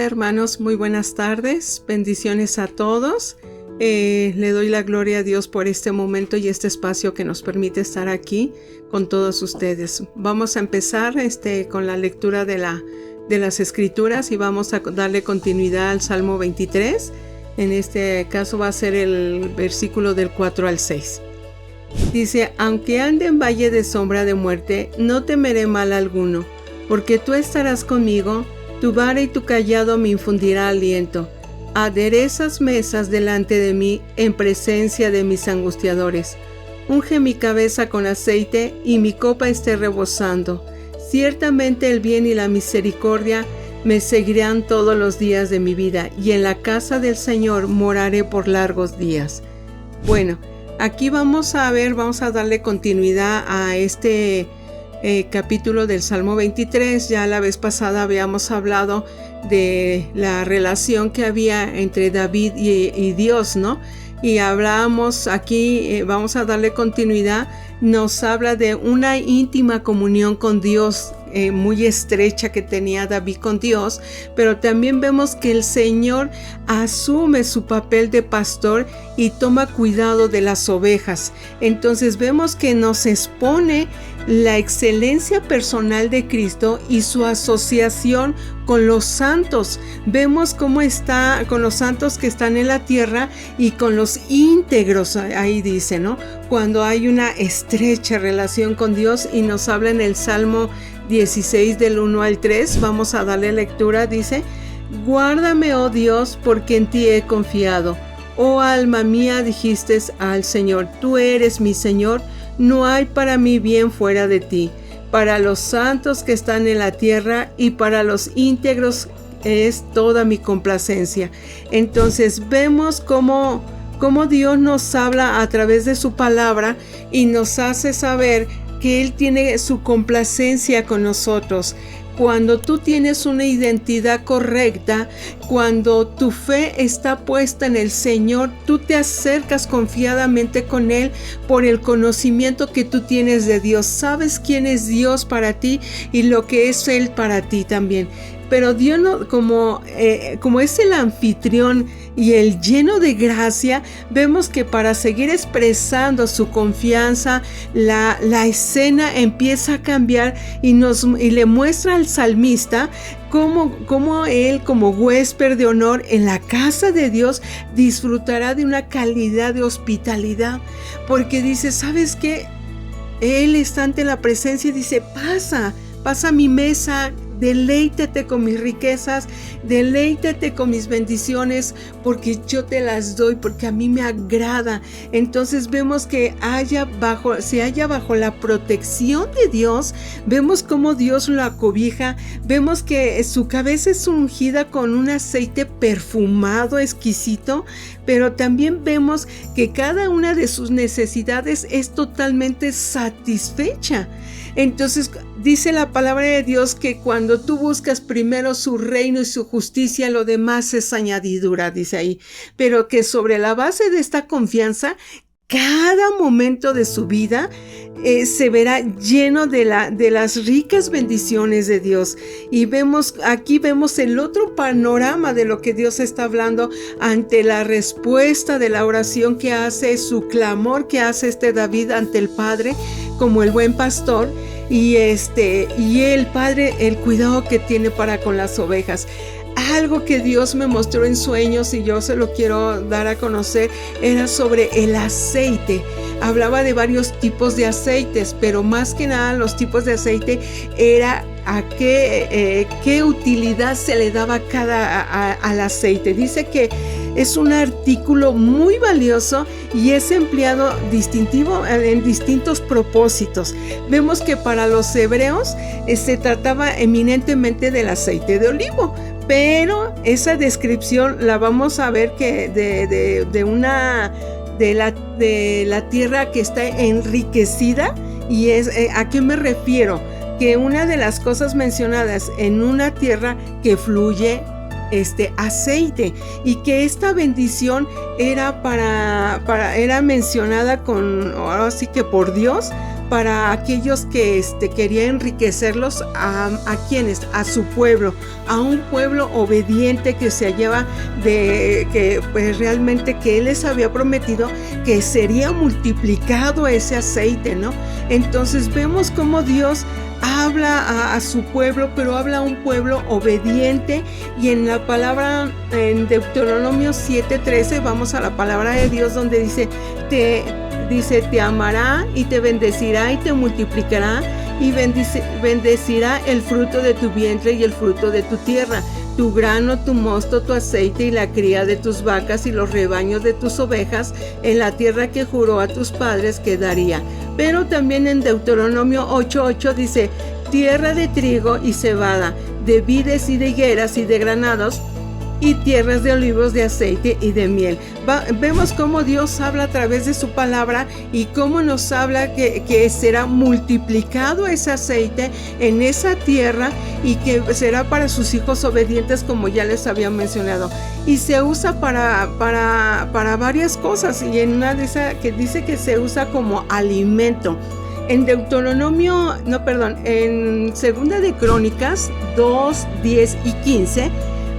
hermanos, muy buenas tardes, bendiciones a todos. Le doy la gloria a Dios por este momento y este espacio que nos permite estar aquí con todos ustedes. Vamos a empezar con la lectura de las Escrituras y vamos a darle continuidad al Salmo 23. En este caso va a ser el versículo del 4 al 6. Dice: aunque ande en valle de sombra de muerte, no temeré mal alguno, porque tú estarás conmigo, tu vara y tu cayado me infundirá aliento. Aderezas mesas delante de mí en presencia de mis angustiadores. Unge mi cabeza con aceite y mi copa esté rebosando. Ciertamente el bien y la misericordia me seguirán todos los días de mi vida, y en la casa del Señor moraré por largos días. Bueno, aquí vamos a darle continuidad a este capítulo del Salmo 23. Ya la vez pasada habíamos hablado de la relación que había entre David y Dios, ¿no? Y hablamos aquí, vamos a darle continuidad, nos habla de una íntima comunión con Dios, muy estrecha que tenía David con Dios, pero también vemos que el Señor asume su papel de pastor y toma cuidado de las ovejas. Entonces vemos que nos expone la excelencia personal de Cristo y su asociación con los santos. Vemos cómo está con los santos que están en la tierra y con los íntegros, ahí dice, ¿no? Cuando hay una estrecha relación con Dios, y nos habla en el Salmo 16 del 1 al 3, vamos a darle lectura. Dice: guárdame, oh Dios, porque en ti he confiado. Oh alma mía, dijiste al Señor, tú eres mi Señor, no hay para mí bien fuera de ti. Para los santos que están en la tierra y para los íntegros es toda mi complacencia. Entonces vemos cómo Dios nos habla a través de su palabra y nos hace saber que Él tiene su complacencia con nosotros. Cuando tú tienes una identidad correcta, cuando tu fe está puesta en el Señor, tú te acercas confiadamente con Él por el conocimiento que tú tienes de Dios. Sabes quién es Dios para ti y lo que es Él para ti también. Pero Dios, como es el anfitrión y el lleno de gracia, vemos que para seguir expresando su confianza, la escena empieza a cambiar y le muestra al salmista cómo él, como huésped de honor en la casa de Dios, disfrutará de una calidad de hospitalidad. Porque dice: ¿sabes qué? Él está ante la presencia y dice: pasa a mi mesa. Deleítate con mis riquezas, deleítate con mis bendiciones, porque yo te las doy, porque a mí me agrada. Entonces vemos que se halla bajo la protección de Dios. Vemos cómo Dios lo acobija. Vemos que su cabeza es ungida con un aceite perfumado, exquisito, pero también vemos que cada una de sus necesidades es totalmente satisfecha. Entonces dice la palabra de Dios que cuando tú buscas primero su reino y su justicia, lo demás es añadidura, dice ahí. Pero que sobre la base de esta confianza, cada momento de su vida se verá lleno de las ricas bendiciones de Dios. Y aquí vemos el otro panorama de lo que Dios está hablando ante la respuesta de la oración que hace, su clamor que hace David ante el Padre como el buen pastor, y el Padre, el cuidado que tiene para con las ovejas. Algo que Dios me mostró en sueños y yo se lo quiero dar a conocer era sobre el aceite. Hablaba de varios tipos de aceites, pero más que nada los tipos de aceite era a qué utilidad se le daba al aceite. Dice que es un artículo muy valioso y es empleado distintivo en distintos propósitos. Vemos que para los hebreos se trataba eminentemente del aceite de olivo, pero esa descripción la vamos a ver que de la tierra que está enriquecida. Y ¿a qué me refiero? Que una de las cosas mencionadas en una tierra que fluye aceite, y que esta bendición era mencionada ahora sí que por Dios para aquellos que querían enriquecerlos, a quienes, a su pueblo, a un pueblo obediente que se hallaba que pues realmente que él les había prometido que sería multiplicado ese aceite, ¿no? Entonces vemos cómo Dios habla a su pueblo, pero habla a un pueblo obediente. Y en la palabra, en Deuteronomio 7:13, vamos a la palabra de Dios donde dice, te amará y te bendecirá y te multiplicará y bendecirá el fruto de tu vientre y el fruto de tu tierra, tu grano, tu mosto, tu aceite y la cría de tus vacas y los rebaños de tus ovejas en la tierra que juró a tus padres que daría. Pero también en Deuteronomio 8:8 dice, tierra de trigo y cebada, de vides y de higueras y de granados, y tierras de olivos, de aceite y de miel. Vemos cómo Dios habla a través de su palabra y cómo nos habla que será multiplicado ese aceite en esa tierra y que será para sus hijos obedientes, como ya les había mencionado. Y se usa para varias cosas, y en una de esas que dice que se usa como alimento. En en Segunda de Crónicas 2, 10 y 15,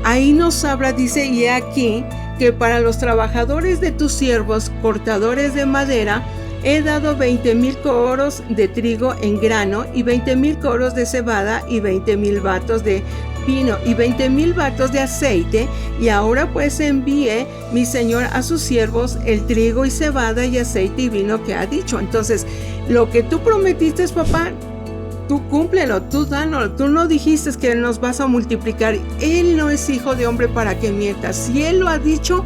ahí nos habla, dice, y he aquí que para los trabajadores de tus siervos, cortadores de madera, he dado 20,000 coros de trigo en grano, y 20,000 coros de cebada, y 20,000 batos de vino, y 20,000 batos de aceite. Y ahora pues envíe mi señor a sus siervos el trigo y cebada y aceite y vino que ha dicho. Entonces, lo que tú prometiste, papá, tú cúmplelo, tú danos. Tú no dijiste que nos vas a multiplicar. Él no es hijo de hombre para que mienta. Si Él lo ha dicho,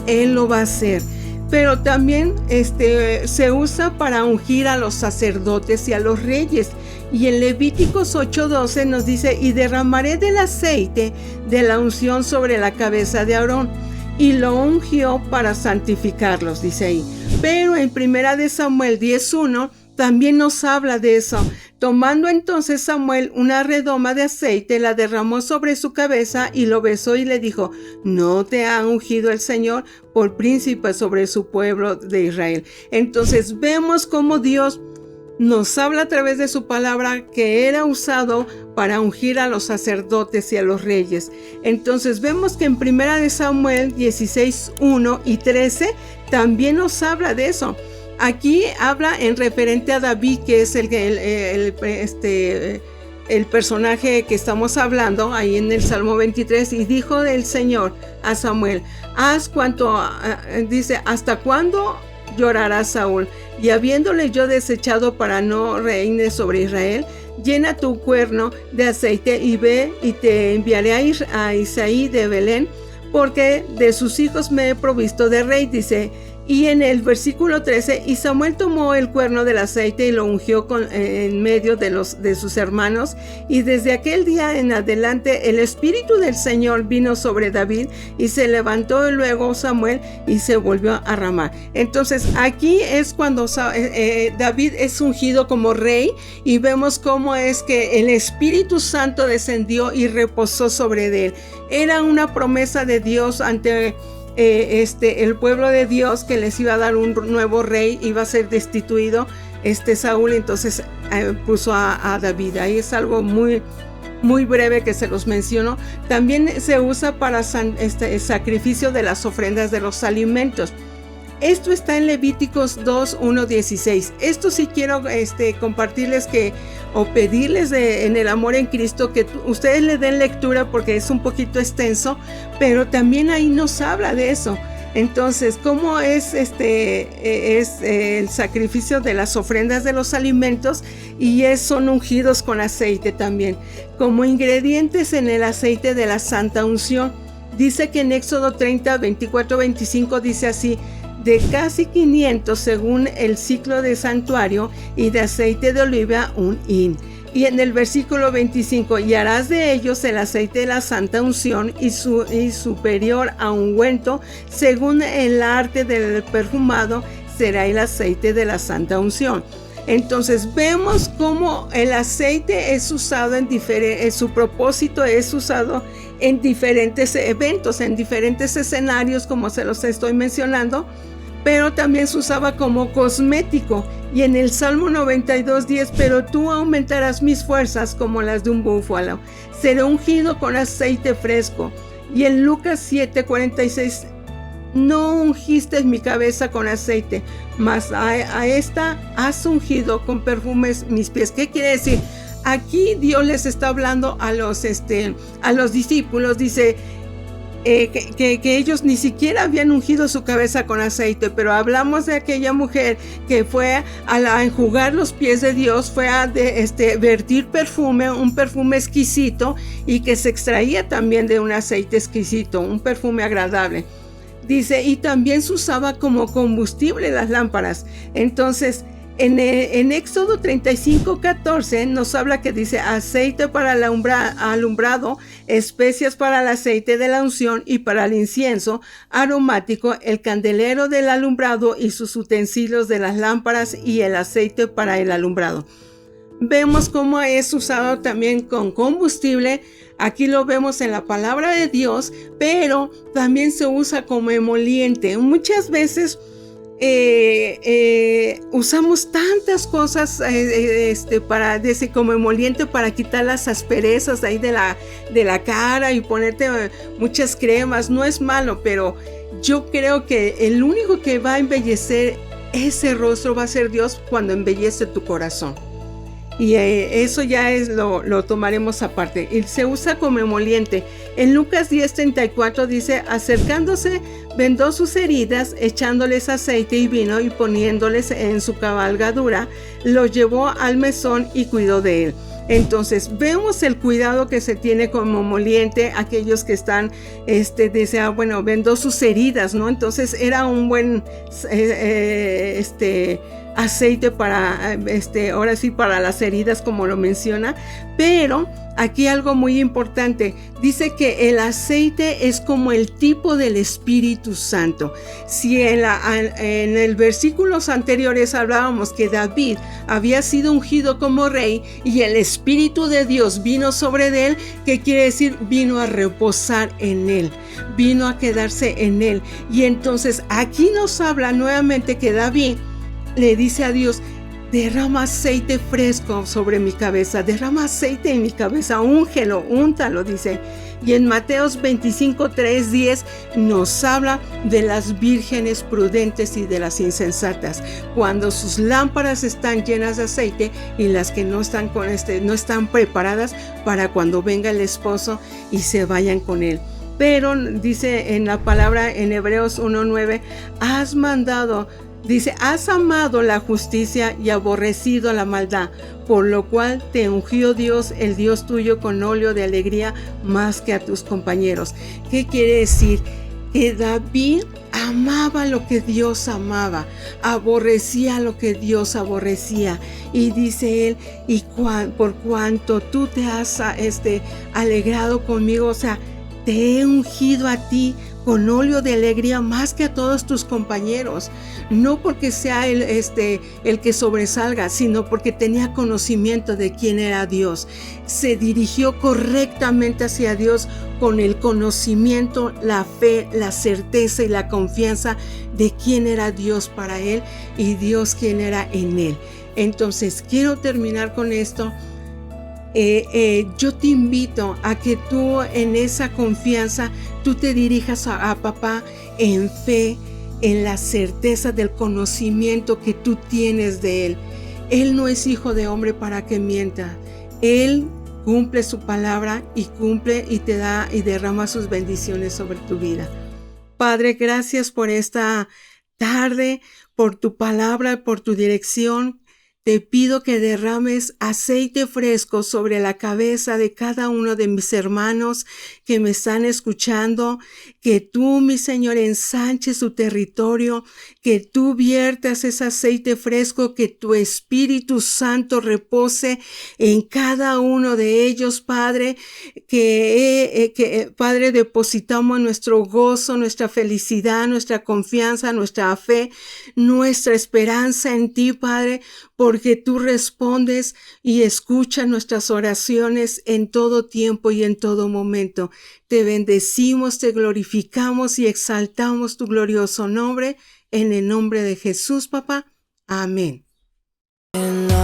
Él lo va a hacer. Pero también se usa para ungir a los sacerdotes y a los reyes. Y en Levíticos 8:12 nos dice, y derramaré del aceite de la unción sobre la cabeza de Aarón, y lo ungió para santificarlos, dice ahí. Pero en Primera de Samuel 10:1 también nos habla de eso. Tomando entonces Samuel una redoma de aceite, la derramó sobre su cabeza y lo besó y le dijo, ¿no te ha ungido el Señor por príncipe sobre su pueblo de Israel? Entonces vemos cómo Dios nos habla a través de su palabra que era usado para ungir a los sacerdotes y a los reyes. Entonces vemos que en Primera de Samuel 16:1 y 13 también nos habla de eso. Aquí habla en referente a David, que es el personaje que estamos hablando ahí en el Salmo 23, y dijo el Señor a Samuel, dice, ¿hasta cuándo llorará Saúl? Y habiéndole yo desechado para no reine sobre Israel, llena tu cuerno de aceite y ve, y te enviaré a Isaí de Belén, porque de sus hijos me he provisto de rey, dice. Y en el versículo 13, y Samuel tomó el cuerno del aceite y lo ungió en medio de sus hermanos, y desde aquel día en adelante el Espíritu del Señor vino sobre David, y se levantó luego Samuel y se volvió a Ramá. Entonces aquí es cuando David es ungido como rey, y vemos cómo es que el Espíritu Santo descendió y reposó sobre él. Era una promesa de Dios ante el pueblo de Dios, que les iba a dar un nuevo rey, iba a ser destituido Saúl. Entonces puso a David. Ahí es algo muy, muy breve que se los menciono. También se usa para sacrificio de las ofrendas de los alimentos. Esto está en Levíticos 2:1-16. Esto sí quiero compartirles o pedirles en el amor en Cristo que ustedes le den lectura, porque es un poquito extenso, pero también ahí nos habla de eso. Entonces, ¿cómo es el sacrificio de las ofrendas de los alimentos? Y son ungidos con aceite también, como ingredientes en el aceite de la santa unción. Dice que en Éxodo 30, 24, 25 dice así: de casi 500 según el ciclo de santuario, y de aceite de oliva 1 hin. Y en el versículo 25, y harás de ellos el aceite de la santa unción y superior a ungüento, según el arte del perfumado será el aceite de la santa unción. Entonces vemos cómo el aceite es usado su propósito es usado en diferentes eventos, en diferentes escenarios, como se los estoy mencionando, pero también se usaba como cosmético. Y en el Salmo 92:10, pero tú aumentarás mis fuerzas como las de un búfalo, seré ungido con aceite fresco. Y en Lucas 7:46, no ungiste mi cabeza con aceite, mas a esta has ungido con perfumes mis pies. ¿Qué quiere decir? Aquí Dios les está hablando a los discípulos, dice que ellos ni siquiera habían ungido su cabeza con aceite, pero hablamos de aquella mujer que fue a enjugar los pies de Dios, fue a vertir perfume, un perfume exquisito, y que se extraía también de un aceite exquisito, un perfume agradable. Dice, y también se usaba como combustible las lámparas. Entonces, en Éxodo 35:14 nos habla que dice, aceite para el alumbrado, especias para el aceite de la unción y para el incienso aromático, el candelero del alumbrado y sus utensilios de las lámparas y el aceite para el alumbrado. Vemos cómo es usado también con combustible. Aquí lo vemos en la palabra de Dios, pero también se usa como emoliente. Muchas veces usamos tantas cosas para decir como emoliente, para quitar las asperezas de ahí de la cara y ponerte muchas cremas. No es malo, pero yo creo que el único que va a embellecer ese rostro va a ser Dios cuando embellece tu corazón. Y eso ya lo tomaremos aparte. Y se usa como emoliente. En Lucas 10:34 dice, acercándose, vendó sus heridas, echándoles aceite y vino y poniéndoles en su cabalgadura, los llevó al mesón y cuidó de él. Entonces vemos el cuidado que se tiene como emoliente. Aquellos que están, dice, bueno, vendó sus heridas, ¿no? Entonces era un buen, aceite para, ahora sí, para las heridas, como lo menciona. Pero aquí algo muy importante, dice que el aceite es como el tipo del Espíritu Santo. Si en el versículos anteriores hablábamos que David había sido ungido como rey y el Espíritu de Dios vino sobre él, ¿qué quiere decir? Vino a reposar en él, vino a quedarse en él. Y entonces aquí nos habla nuevamente que David le dice a Dios, derrama aceite fresco sobre mi cabeza, derrama aceite en mi cabeza, úngelo, úntalo, dice. Y en Mateos 25:3-10 nos habla de las vírgenes prudentes y de las insensatas, cuando sus lámparas están llenas de aceite y las que no están no están preparadas para cuando venga el esposo y se vayan con él. Pero dice en la palabra en Hebreos 1:9, has amado la justicia y aborrecido la maldad, por lo cual te ungió Dios, el Dios tuyo, con óleo de alegría más que a tus compañeros. ¿Qué quiere decir? Que David amaba lo que Dios amaba, aborrecía lo que Dios aborrecía. Y dice él, y por cuanto tú te has alegrado conmigo, o sea, te he ungido a ti con óleo de alegría más que a todos tus compañeros, no porque sea el que sobresalga, sino porque tenía conocimiento de quién era Dios. Se dirigió correctamente hacia Dios con el conocimiento, la fe, la certeza y la confianza de quién era Dios para él y Dios quién era en él. Entonces, quiero terminar con esto. Yo te invito a que tú en esa confianza, tú te dirijas a papá en fe, en la certeza del conocimiento que tú tienes de él. Él no es hijo de hombre para que mienta. Él cumple su palabra y cumple y te da y derrama sus bendiciones sobre tu vida. Padre, gracias por esta tarde, por tu palabra, por tu dirección. Te pido que derrames aceite fresco sobre la cabeza de cada uno de mis hermanos que me están escuchando, que tú, mi Señor, ensanches su territorio, que tú viertas ese aceite fresco, que tu Espíritu Santo repose en cada uno de ellos, Padre, que Padre, depositamos nuestro gozo, nuestra felicidad, nuestra confianza, nuestra fe, nuestra esperanza en ti, Padre, porque tú respondes y escuchas nuestras oraciones en todo tiempo y en todo momento. Te bendecimos, te glorificamos y exaltamos tu glorioso nombre en el nombre de Jesús, papá. Amén. And